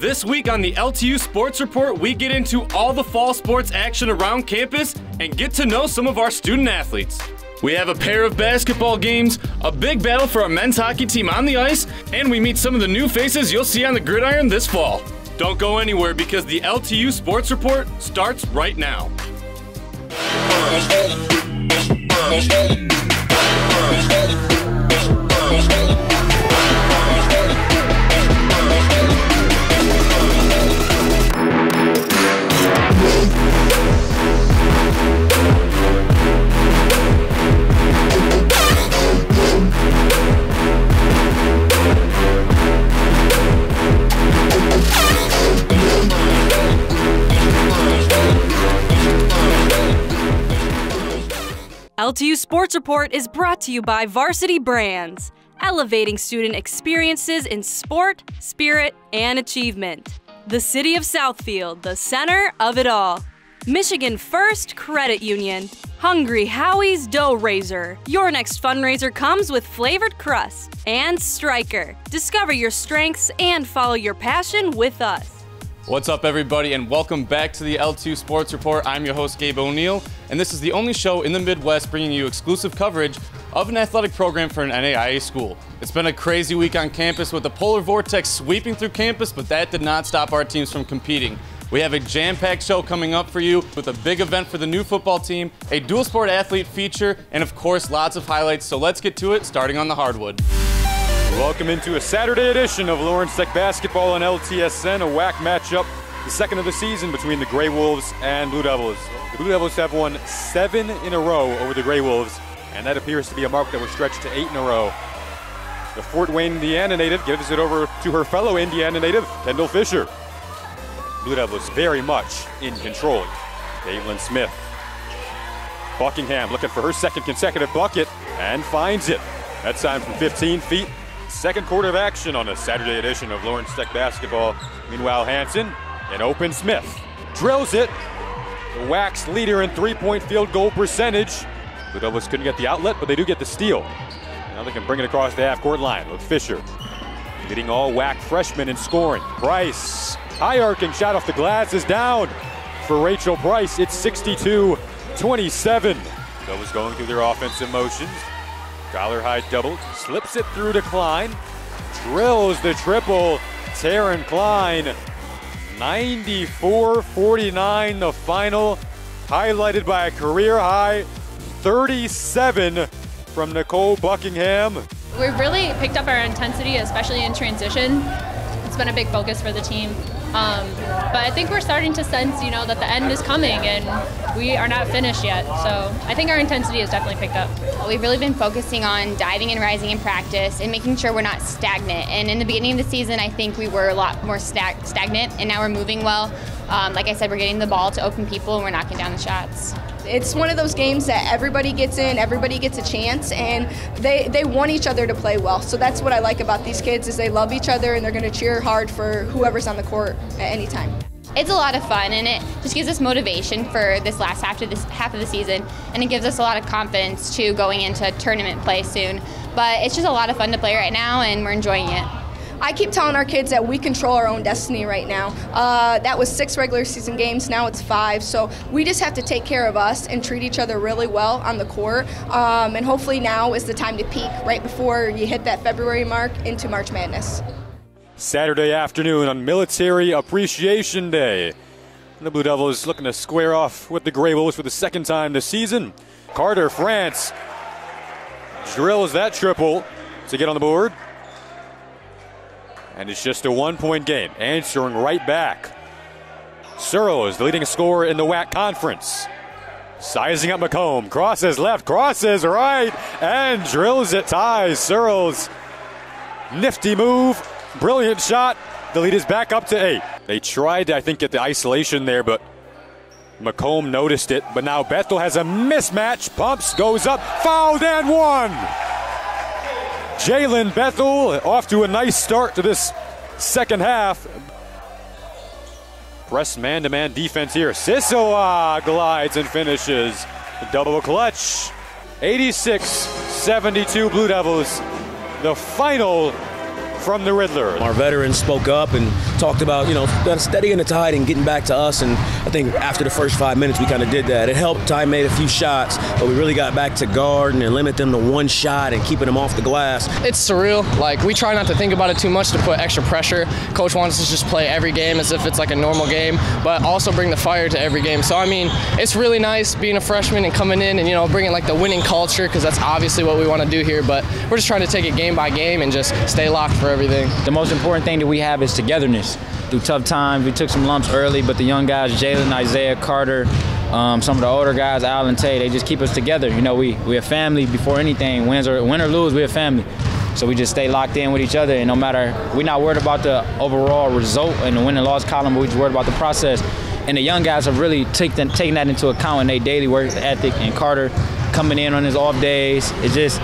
This week on the LTU Sports Report, we get into all the fall sports action around campus and get to know some of our student athletes. We have a pair of basketball games, a big battle for our men's hockey team on the ice, and we meet some of the new faces you'll see on the gridiron this fall. Don't go anywhere because the LTU Sports Report starts right now. LTU Sports Report is brought to you by Varsity Brands, elevating student experiences in sport, spirit, and achievement. The City of Southfield, the center of it all. Michigan First Credit Union. Hungry Howie's Dough Raiser. Your next fundraiser comes with flavored crust. And Stryker. Discover your strengths and follow your passion with us. What's up, everybody, and welcome back to the LTU Sports Report. I'm your host, Gabe O'Neill, and this is the only show in the Midwest bringing you exclusive coverage of an athletic program for an NAIA school. It's been a crazy week on campus with the polar vortex sweeping through campus, but that did not stop our teams from competing. We have a jam-packed show coming up for you with a big event for the new football team, a dual sport athlete feature, and of course, lots of highlights. So let's get to it, starting on the hardwood. Welcome into a Saturday edition of Lawrence Tech Basketball on LTSN, a WAC matchup, the second of the season between the Gray Wolves and Blue Devils. The Blue Devils have won 7 in a row over the Gray Wolves, and that appears to be a mark that will stretch to 8 in a row. The Fort Wayne, Indiana native gives it over to her fellow Indiana native, Kendall Fisher. Blue Devils very much in control. Caitlin Smith. Buckingham looking for her second consecutive bucket and finds it. That time from 15 feet. Second quarter of action on a Saturday edition of Lawrence Tech Basketball. Meanwhile, Hansen and open Smith drills it. The WAC's leader in three-point field goal percentage. Blue Devils couldn't get the outlet, but they do get the steal. Now they can bring it across the half-court line with Fisher. Leading all WAC freshmen in scoring. Price, high-arcing shot off the glass is down for Rachel Price. It's 62-27. Devils going through their offensive motions. Dollar high double, slips it through to Klein, drills the triple. Taryn Klein, 94-49 the final, highlighted by a career high 37 from Nicole Buckingham. We've really picked up our intensity, especially in transition. It's been a big focus for the team. But I think we're starting to sense, that the end is coming and we are not finished yet. So I think our intensity has definitely picked up. We've really been focusing on diving and rising in practice and making sure we're not stagnant. And in the beginning of the season, I think we were a lot more stagnant, and now we're moving well. Like I said, we're getting the ball to open people and we're knocking down the shots. It's one of those games that everybody gets in, everybody gets a chance, and they want each other to play well. So that's what I like about these kids, is they love each other and they're going to cheer hard for whoever's on the court at any time. It's a lot of fun, and it just gives us motivation for this last half of the season, and it gives us a lot of confidence to going into tournament play soon. But it's just a lot of fun to play right now, and we're enjoying it. I keep telling our kids that we control our own destiny right now. That was 6 regular season games, now it's 5. So we just have to take care of us and treat each other really well on the court. And hopefully now is the time to peak right before you hit that February mark into March Madness. Saturday afternoon on Military Appreciation Day. And the Blue Devils looking to square off with the Gray Wolves for the second time this season. Carter France drills that triple to get on the board. And it's just a 1-point game, answering right back. Searle is the leading scorer in the WAC conference. Sizing up McComb, crosses left, crosses right, and drills it, ties. Searle's nifty move, brilliant shot. The lead is back up to 8. They tried to, I think, get the isolation there, but McComb noticed it. But now Bethel has a mismatch, pumps, goes up, fouled and one. Jalen Bethel off to a nice start to this second half. Press man-to-man defense here. Sissowa glides and finishes. Double clutch. 86-72 Blue Devils. The final from the Riddler. Our veterans spoke up and talked about, steadying the tide and getting back to us, and I think after the first 5 minutes we kind of did that. It helped. Ty made a few shots, but we really got back to guard and limit them to one shot and keeping them off the glass. It's surreal. Like, we try not to think about it too much to put extra pressure. Coach wants us to just play every game as if it's like a normal game, but also bring the fire to every game. So, I mean, it's really nice being a freshman and coming in and, bringing like the winning culture, because that's obviously what we want to do here, but we're just trying to take it game by game and just stay locked for everything. The most important thing that we have is togetherness. Through tough times, we took some lumps early, but the young guys, Jalen, Isaiah, Carter, some of the older guys, Al and Tay, they just keep us together. We a family before anything. Win or lose, we're a family. So we just stay locked in with each other, and no matter, we're not worried about the overall result in the win and loss column, but we're just worried about the process. And the young guys have really taken that into account in their daily work ethic, and Carter coming in on his off days. It's just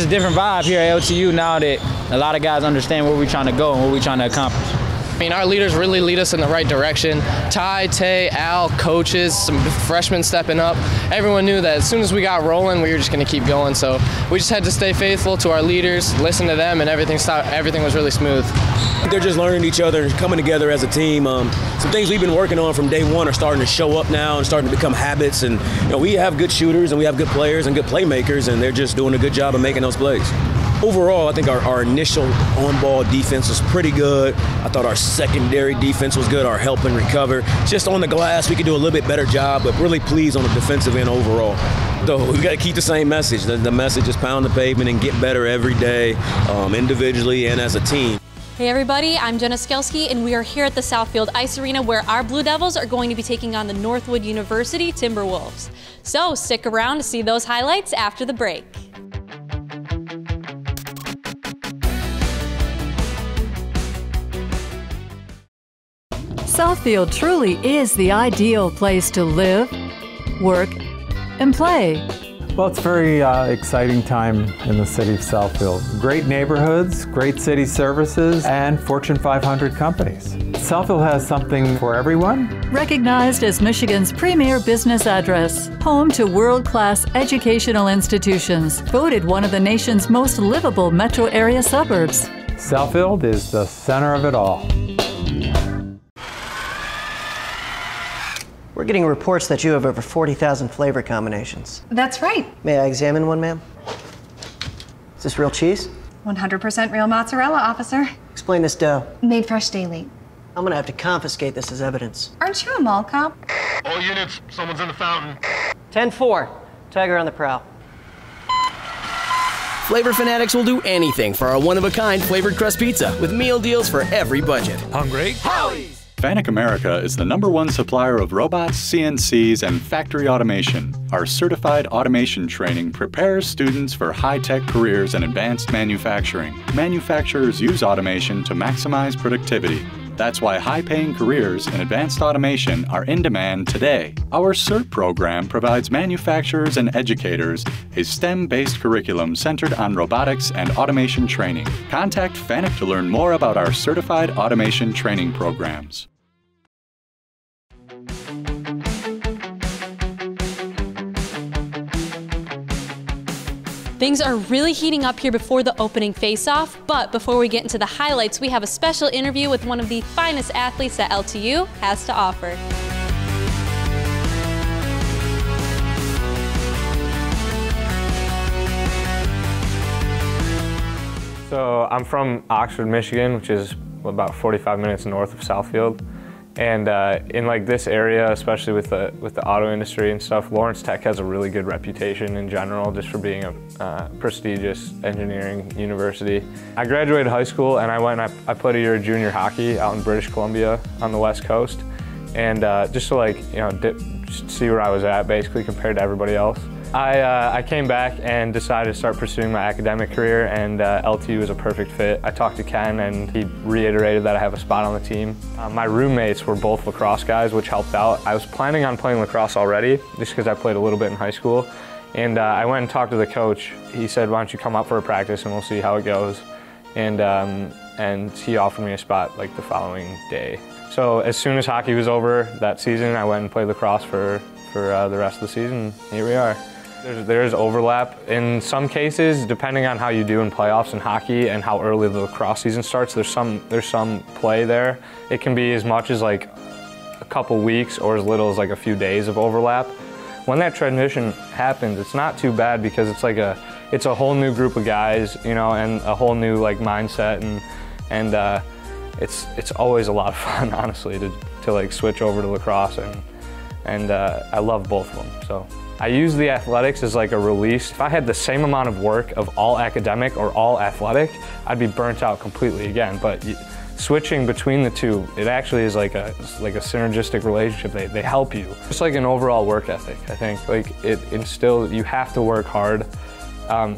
a different vibe here at LTU now that a lot of guys understand where we're trying to go and what we're trying to accomplish. I mean, our leaders really lead us in the right direction. Ty, Tay, Al, coaches, some freshmen stepping up. Everyone knew that as soon as we got rolling, we were just going to keep going. So we just had to stay faithful to our leaders, listen to them, and everything was really smooth. They're just learning each other and coming together as a team. Some things we've been working on from day one are starting to show up now and starting to become habits. And we have good shooters and we have good players and good playmakers, and they're just doing a good job of making those plays. Overall, I think our initial on-ball defense was pretty good. I thought our secondary defense was good, our help and recover. Just on the glass, we could do a little bit better job, but really pleased on the defensive end overall. So we got to keep the same message. The message is pound the pavement and get better every day, individually and as a team. Hey everybody, I'm Jenna Skelski, and we are here at the Southfield Ice Arena where our Blue Devils are going to be taking on the Lourdes University Timberwolves. So stick around to see those highlights after the break. Southfield truly is the ideal place to live, work, and play. Well, it's a very exciting time in the city of Southfield. Great neighborhoods, great city services, and Fortune 500 companies. Southfield has something for everyone. Recognized as Michigan's premier business address, home to world-class educational institutions, voted one of the nation's most livable metro area suburbs. Southfield is the center of it all. We're getting reports that you have over 40,000 flavor combinations. That's right. May I examine one, ma'am? Is this real cheese? 100% real mozzarella, officer. Explain this dough. Made fresh daily. I'm gonna have to confiscate this as evidence. Aren't you a mall cop? All units, someone's in the fountain. 10-4, Tiger on the prowl. Flavor fanatics will do anything for our one-of-a-kind flavored crust pizza with meal deals for every budget. Hungry? Howie's! FANUC America is the #1 supplier of robots, CNCs, and factory automation. Our certified automation training prepares students for high-tech careers and advanced manufacturing. Manufacturers use automation to maximize productivity. That's why high-paying careers in advanced automation are in demand today. Our CERT program provides manufacturers and educators a STEM-based curriculum centered on robotics and automation training. Contact FANUC to learn more about our certified automation training programs. Things are really heating up here before the opening face-off, but before we get into the highlights, we have a special interview with one of the finest athletes that LTU has to offer. So I'm from Oxford, Michigan, which is about 45 minutes north of Southfield. And in like this area, especially with the auto industry and stuff, Lawrence Tech has a really good reputation in general, just for being a prestigious engineering university. I graduated high school and I went and I played a year of junior hockey out in British Columbia on the West Coast, and just to just see where I was at basically compared to everybody else. I came back and decided to start pursuing my academic career, and LTU was a perfect fit. I talked to Ken and he reiterated that I have a spot on the team. My roommates were both lacrosse guys, which helped out. I was planning on playing lacrosse already, just because I played a little bit in high school. And I went and talked to the coach. He said, why don't you come up for a practice and we'll see how it goes. And he offered me a spot like the following day. So as soon as hockey was over that season, I went and played lacrosse for the rest of the season. Here we are. There's overlap in some cases, depending on how you do in playoffs in hockey and how early the lacrosse season starts. There's some play there. It can be as much as like a couple weeks or as little as like a few days of overlap. When that transition happens, it's not too bad because it's a whole new group of guys, you know, and a whole new like mindset, and it's always a lot of fun, honestly, to like switch over to lacrosse, and I love both of them. So I use the athletics as like a release. If I had the same amount of work of all academic or all athletic, I'd be burnt out completely again. But switching between the two, it actually is like a synergistic relationship. They help you. Just like an overall work ethic, I think. Like it instills, you have to work hard.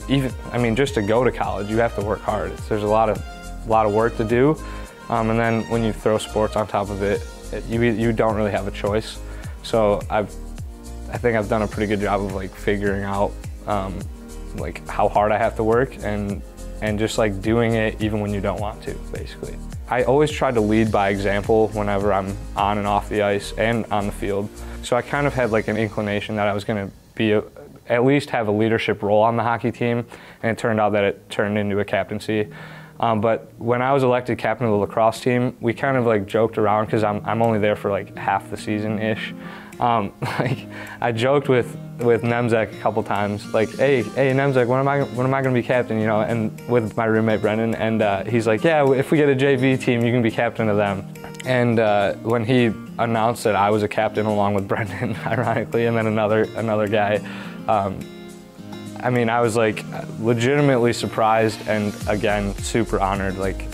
Just to go to college, you have to work hard. There's a lot of work to do. And then when you throw sports on top of it, you don't really have a choice. So I think I've done a pretty good job of like figuring out like how hard I have to work and just like doing it even when you don't want to, basically. I always try to lead by example whenever I'm on and off the ice and on the field. So I kind of had like an inclination that I was going to be at least have a leadership role on the hockey team, and it turned out that it turned into a captaincy. But when I was elected captain of the lacrosse team, we kind of like joked around because I'm only there for like half the season-ish. Like I joked with Nemzek a couple times, like, hey Nemzek, when am I going to be captain? You know, and with my roommate Brendan, and he's like, yeah, if we get a JV team, you can be captain of them. And when he announced that I was a captain along with Brendan, ironically, and then another guy. I was like legitimately surprised and again super honored. Like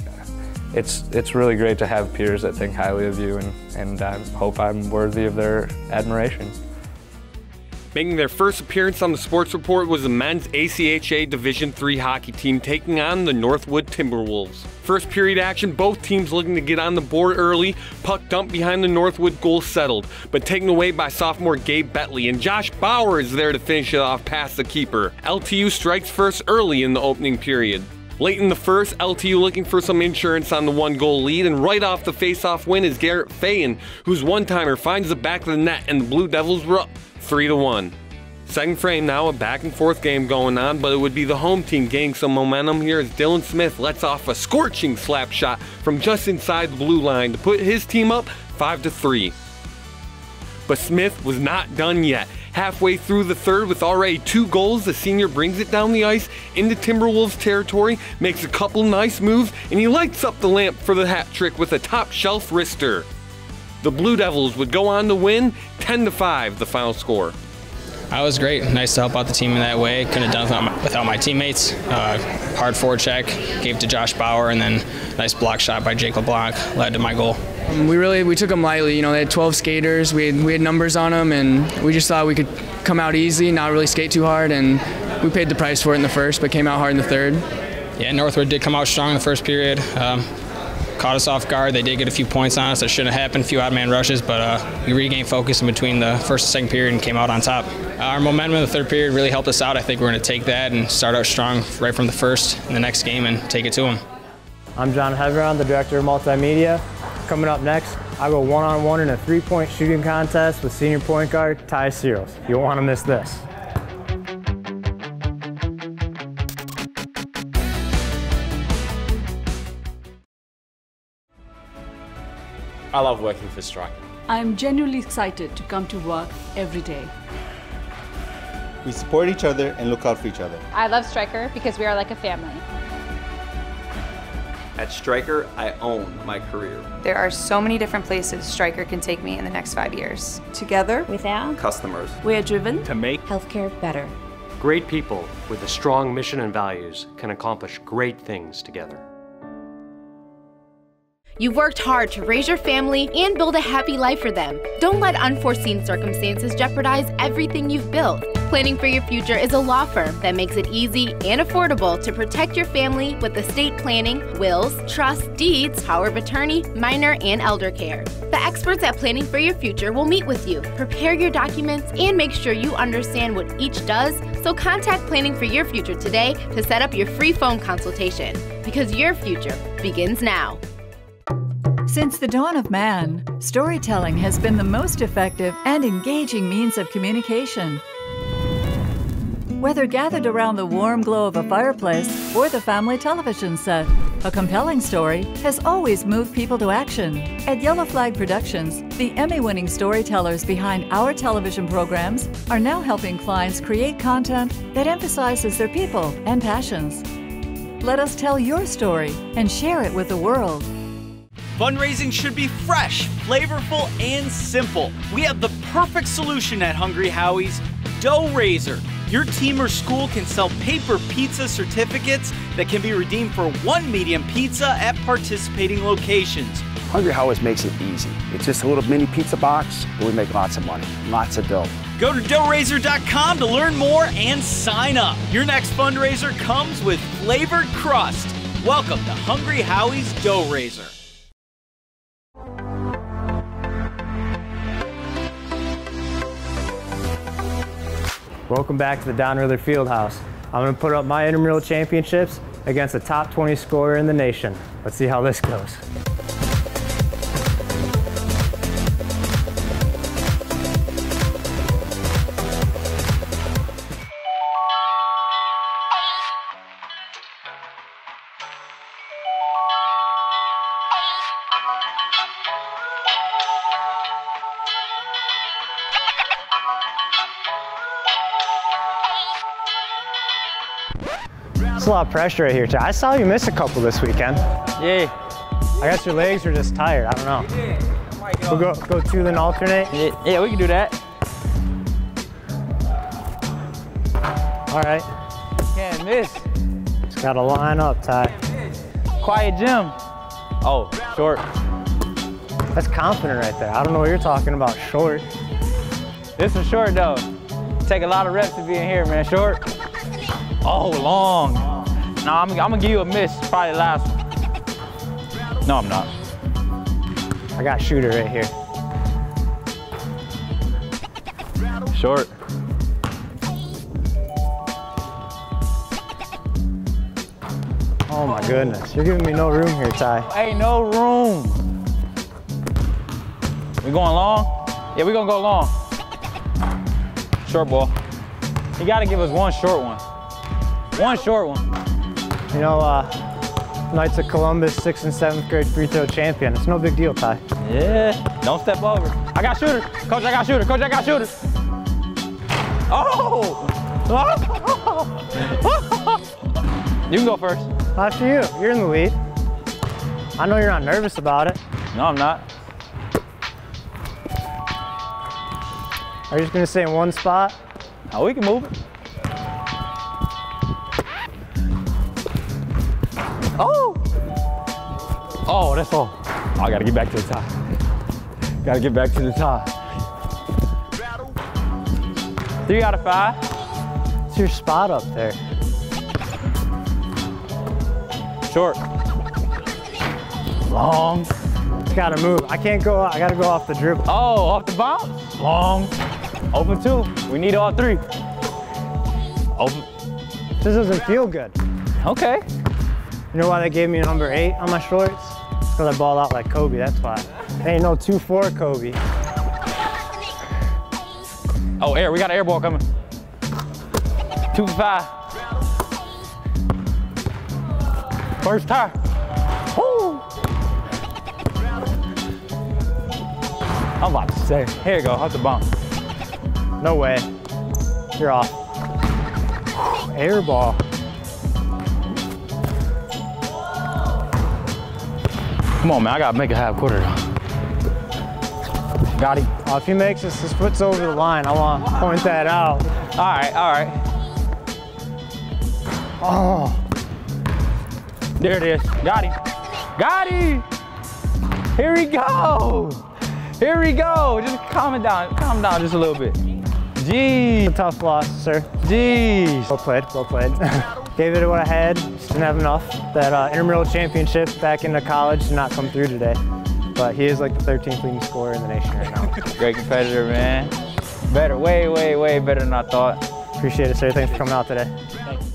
it's really great to have peers that think highly of you, and I hope I'm worthy of their admiration. Making their first appearance on the Sports Report was the men's ACHA Division III hockey team taking on the Northwood Timberwolves. First period action, both teams looking to get on the board early. Puck dumped behind the Northwood goal settled, but taken away by sophomore Gabe Betley, and Josh Bauer is there to finish it off past the keeper. LTU strikes first early in the opening period. Late in the first, LTU looking for some insurance on the 1-goal lead, and right off the face-off win is Garrett Fayen, whose one-timer finds the back of the net, and the Blue Devils were up 3-1. Second frame now, a back-and-forth game going on, but it would be the home team gaining some momentum here as Dylan Smith lets off a scorching slap shot from just inside the blue line to put his team up 5-3. But Smith was not done yet. Halfway through the third with already 2 goals, the senior brings it down the ice into Timberwolves territory, makes a couple nice moves, and he lights up the lamp for the hat trick with a top-shelf wrister. The Blue Devils would go on to win 10-5, the final score. It was great. Nice to help out the team in that way. Couldn't have done it without my teammates. Hard forecheck, gave to Josh Bauer, and then nice block shot by Jake LeBlanc led to my goal. We took them lightly. You know, they had 12 skaters. We had numbers on them, and we just thought we could come out easy, not really skate too hard, and we paid the price for it in the first, but came out hard in the third. Yeah, Northwood did come out strong in the first period. Caught us off guard. They did get a few points on us. That shouldn't have happened, a few odd man rushes, but we regained focus in between the first and second period and came out on top. Our momentum in the third period really helped us out. I think we're going to take that and start out strong right from the first in the next game and take it to them. I'm John Heveron, the Director of Multimedia. Coming up next, I go one-on-one in a 3-point shooting contest with senior point guard Ty Searles. You won't want to miss this. I love working for Striker. I'm genuinely excited to come to work every day. We support each other and look out for each other. I love Striker because we are like a family. At Striker, I own my career. There are so many different places Striker can take me in the next 5 years. Together, with our customers, we are driven to make healthcare better. Great people with a strong mission and values can accomplish great things together. You've worked hard to raise your family and build a happy life for them. Don't let unforeseen circumstances jeopardize everything you've built. Planning for Your Future is a law firm that makes it easy and affordable to protect your family with estate planning, wills, trusts, deeds, power of attorney, minor, and elder care. The experts at Planning for Your Future will meet with you, prepare your documents, and make sure you understand what each does. So contact Planning for Your Future today to set up your free phone consultation, because your future begins now. Since the dawn of man, storytelling has been the most effective and engaging means of communication. Whether gathered around the warm glow of a fireplace or the family television set, a compelling story has always moved people to action. At Yellow Flag Productions, the Emmy-winning storytellers behind our television programs are now helping clients create content that emphasizes their people and passions. Let us tell your story and share it with the world. Fundraising should be fresh, flavorful, and simple. We have the perfect solution at Hungry Howie's, Dough Raiser. Your team or school can sell paper pizza certificates that can be redeemed for 1 medium pizza at participating locations. Hungry Howie's makes it easy. It's just a little mini pizza box, but we make lots of money, lots of dough. Go to doughraiser.com to learn more and sign up. Your next fundraiser comes with flavored crust. Welcome to Hungry Howie's Dough Raiser. Welcome back to the Downriver Fieldhouse. I'm going to put up my intramural championships against the top 20 scorer in the nation. Let's see how this goes. There's a lot of pressure right here, Ty. I saw you miss a couple this weekend. Yeah. I guess your legs are just tired. I don't know. We'll go two then alternate? Yeah, we can do that. All right. Can't miss. Just gotta line up, Ty. Quiet gym. Oh, short. That's confident right there. I don't know what you're talking about, short. This is short though. Take a lot of reps to be in here, man. Short. Oh, long. No, I'm gonna give you a miss, probably the last one. No, I'm not. I got shooter right here. Short. Oh my goodness, you're giving me no room here, Ty. Ain't no room. We going long? Yeah, we gonna go long. Short ball. You gotta give us one short one. One short one. You know, Knights of Columbus 6th and 7th grade free throw champion. It's no big deal, Ty. Yeah, don't step over. I got shooter. Coach, I got shooter. Coach, I got shooter. Oh! You can go first. After you. You're in the lead. I know you're not nervous about it. No, I'm not. Are you just going to stay in one spot? Oh, we can move it. Oh! Oh, that's all. Oh, I gotta get back to the top. Gotta get back to the top. 3 out of 5. It's your spot up there. Short. Long. It's gotta move. I can't go, I gotta go off the dribble. Oh, off the bounce? Long. Open 2. We need all 3. Open. This doesn't feel good. Okay. You know why they gave me a number 8 on my shorts? It's because I balled out like Kobe, that's why. There ain't no 2-4 Kobe. Oh, air, we got an air ball coming. 2 for 5. First tie. Woo! I'm about to say, here you go, off the bounce. No way. You're off. Air ball. Come on, man, I gotta make a half quarter though. Got him. Oh, if he makes this, his foot's over the line. I want to point that out. All right, all right. Oh. There it is. Got him. Got him. Here we go. Here we go. Just calm it down. Calm down just a little bit. Jeez. A tough loss, sir. Jeez. Well played, well played. Gave it what I had, just didn't have enough. That intramural championship back into college did not come through today. But he is like the 13th leading scorer in the nation right now. Great competitor, man. Better, way, way, way better than I thought. Appreciate it, sir. Thanks for coming out today. Thanks.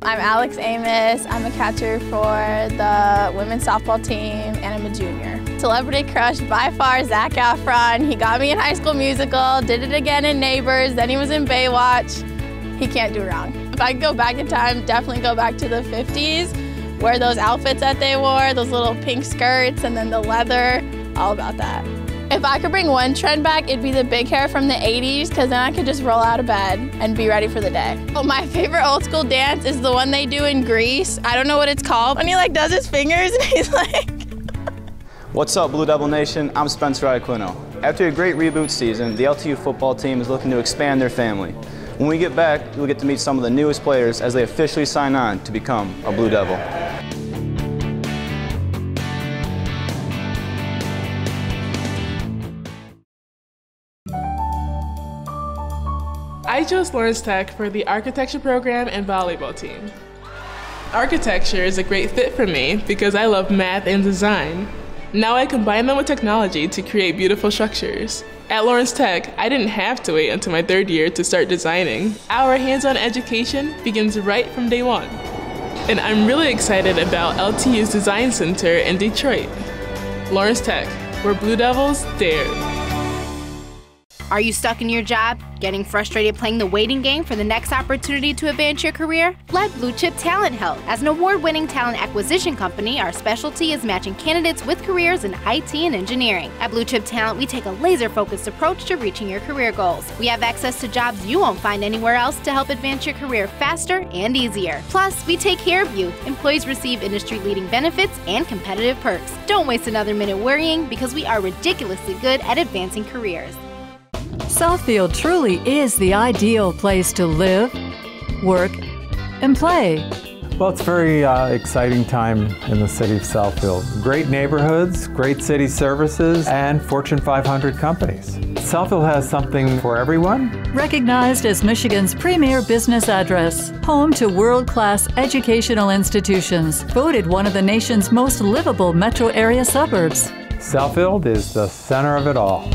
I'm Alex Amos. I'm a catcher for the women's softball team, and I'm a junior. celebrity crush by far, Zac Efron. He got me in High School Musical, did it again in Neighbors, then he was in Baywatch. He can't do wrong. If I could go back in time, definitely go back to the 50s, wear those outfits that they wore, those little pink skirts and then the leather, all about that. If I could bring one trend back, it'd be the big hair from the 80s, because then I could just roll out of bed and be ready for the day. Well, my favorite old school dance is the one they do in Greece. I don't know what it's called. When he like does his fingers and he's like... What's up, Blue Devil Nation? I'm Spencer Iaquino. After a great reboot season, the LTU football team is looking to expand their family. When we get back, you'll get to meet some of the newest players as they officially sign on to become a Blue Devil. I chose Lourdes Tech for the architecture program and volleyball team. Architecture is a great fit for me because I love math and design. Now I combine them with technology to create beautiful structures. At Lourdes Tech, I didn't have to wait until my third year to start designing. Our hands-on education begins right from day one. And I'm really excited about LTU's Design Center in Detroit. Lourdes Tech, where Blue Devils dare. Are you stuck in your job? Getting frustrated playing the waiting game for the next opportunity to advance your career? Let Blue Chip Talent help. As an award-winning talent acquisition company, our specialty is matching candidates with careers in IT and engineering. At Blue Chip Talent, we take a laser-focused approach to reaching your career goals. We have access to jobs you won't find anywhere else to help advance your career faster and easier. Plus, we take care of you. Employees receive industry-leading benefits and competitive perks. Don't waste another minute worrying, because we are ridiculously good at advancing careers. Southfield truly is the ideal place to live, work, and play. Well, it's a very exciting time in the city of Southfield. Great neighborhoods, great city services, and Fortune 500 companies. Southfield has something for everyone. Recognized as Michigan's premier business address, home to world-class educational institutions, voted one of the nation's most livable metro area suburbs. Southfield is the center of it all.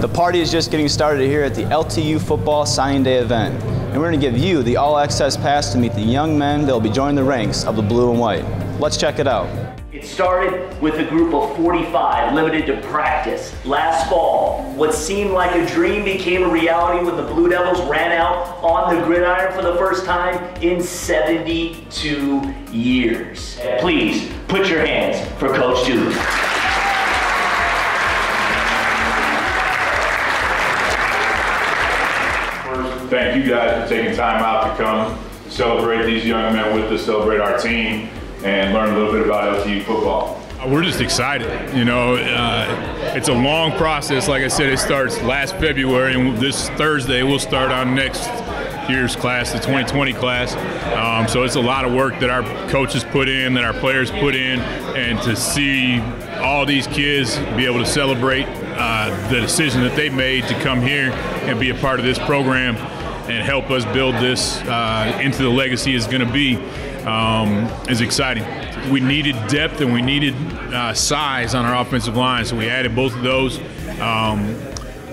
The party is just getting started here at the LTU Football Signing Day event, and we're going to give you the all-access pass to meet the young men that will be joining the ranks of the blue and white. Let's check it out. It started with a group of 45 limited to practice. Last fall, what seemed like a dream became a reality when the Blue Devils ran out on the gridiron for the first time in 72 years. Please put your hands for Coach Duke. Thank you guys for taking time out to come celebrate these young men with us, celebrate our team, and learn a little bit about LTU football. We're just excited. You know, it's a long process. Like I said, it starts last February, and this Thursday we'll start on next year's class, the 2020 class. So it's a lot of work that our coaches put in, that our players put in, and to see all these kids be able to celebrate the decision that they made to come here and be a part of this program and help us build this into the legacy it's going to be is exciting. We needed depth and we needed size on our offensive line, so we added both of those.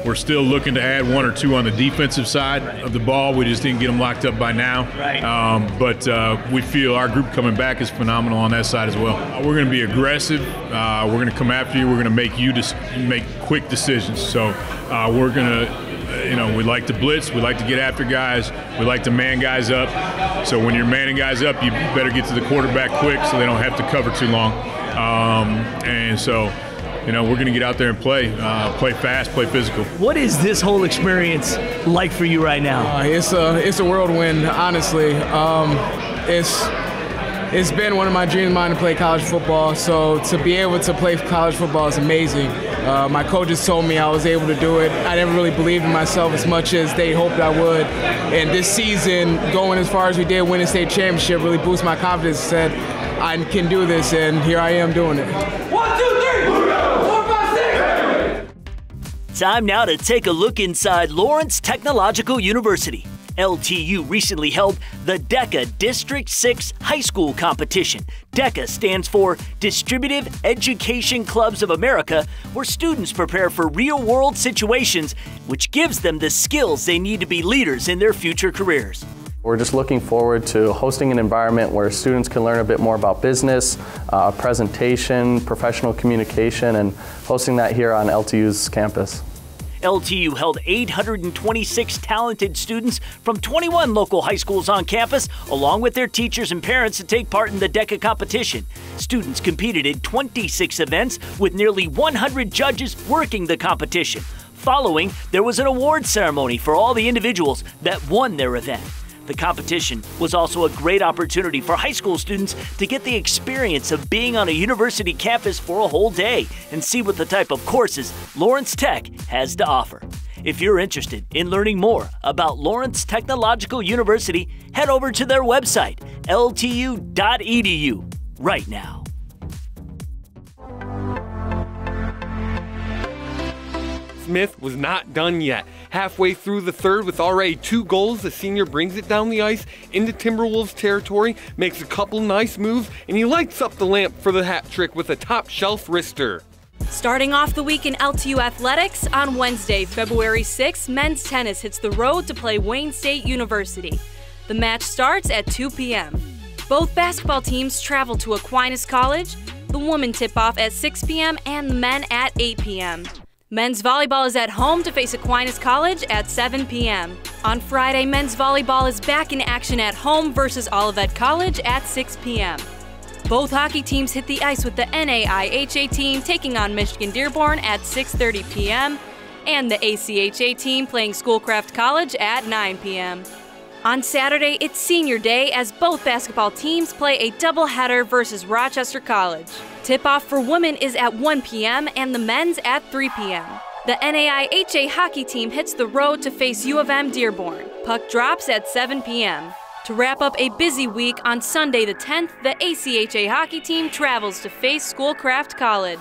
We're still looking to add one or two on the defensive side of the ball. We just didn't get them locked up by now. Right. But we feel our group coming back is phenomenal on that side as well. We're going to be aggressive. We're going to come after you. We're going to make you make quick decisions. So we're going to, we like to blitz. We like to get after guys. We like to man guys up. So when you're manning guys up, you better get to the quarterback quick so they don't have to cover too long. And so, we're going to get out there and play fast, play physical. What is this whole experience like for you right now? It's a whirlwind, honestly. It's been one of my dreams of mine to play college football, so to be able to play college football is amazing. My coaches told me I was able to do it. I never really believed in myself as much as they hoped I would. And this season, going as far as we did, winning state championship, really boosted my confidence. Said I can do this, and here I am doing it. 1, 2, 3, 4, 5, 6. Time now to take a look inside Lawrence Technological University. LTU recently held the DECA District 6 High School Competition. DECA stands for Distributive Education Clubs of America, where students prepare for real-world situations, which gives them the skills they need to be leaders in their future careers. We're just looking forward to hosting an environment where students can learn a bit more about business, presentation, professional communication, and hosting that here on LTU's campus. LTU held 826 talented students from 21 local high schools on campus, along with their teachers and parents, to take part in the DECA competition. Students competed in 26 events with nearly 100 judges working the competition. Following, there was an award ceremony for all the individuals that won their event. The competition was also a great opportunity for high school students to get the experience of being on a university campus for a whole day and see what the type of courses Lawrence Tech has to offer. If you're interested in learning more about Lawrence Technological University, head over to their website, ltu.edu, right now. Smith was not done yet. Halfway through the third, with already 2 goals, the senior brings it down the ice into Timberwolves territory, makes a couple nice moves, and he lights up the lamp for the hat trick with a top shelf wrister. Starting off the week in LTU athletics, on Wednesday, February 6th, men's tennis hits the road to play Wayne State University. The match starts at 2 p.m. Both basketball teams travel to Aquinas College. The women tip off at 6 p.m. and the men at 8 p.m. Men's volleyball is at home to face Aquinas College at 7 p.m. On Friday, men's volleyball is back in action at home versus Olivet College at 6 p.m. Both hockey teams hit the ice with the NAIHA team taking on Michigan Dearborn at 6:30 p.m. and the ACHA team playing Schoolcraft College at 9 p.m. On Saturday, it's senior day as both basketball teams play a doubleheader versus Rochester College. Tip-off for women is at 1 p.m. and the men's at 3 p.m. The NAIHA hockey team hits the road to face U of M Dearborn. Puck drops at 7 p.m. To wrap up a busy week, on Sunday the 10th, the ACHA hockey team travels to face Schoolcraft College.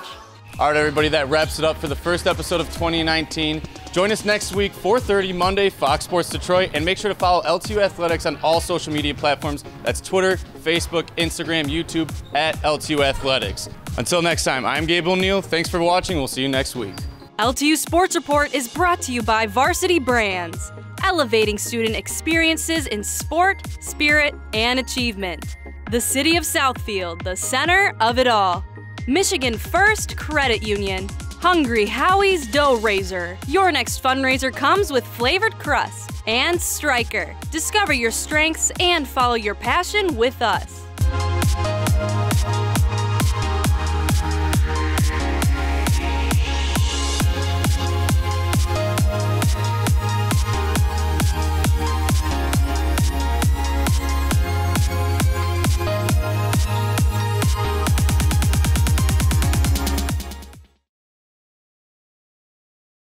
All right, everybody, that wraps it up for the first episode of 2019. Join us next week, 4:30 Monday, Fox Sports Detroit, and make sure to follow LTU Athletics on all social media platforms. That's Twitter, Facebook, Instagram, YouTube, at LTU Athletics. Until next time, I'm Gabe O'Neill. Thanks for watching. We'll see you next week. LTU Sports Report is brought to you by Varsity Brands, elevating student experiences in sport, spirit, and achievement. The City of Southfield, the center of it all. Michigan First Credit Union. Hungry Howie's Dough Raiser. Your next fundraiser comes with flavored crust. And Stryker. Discover your strengths and follow your passion with us.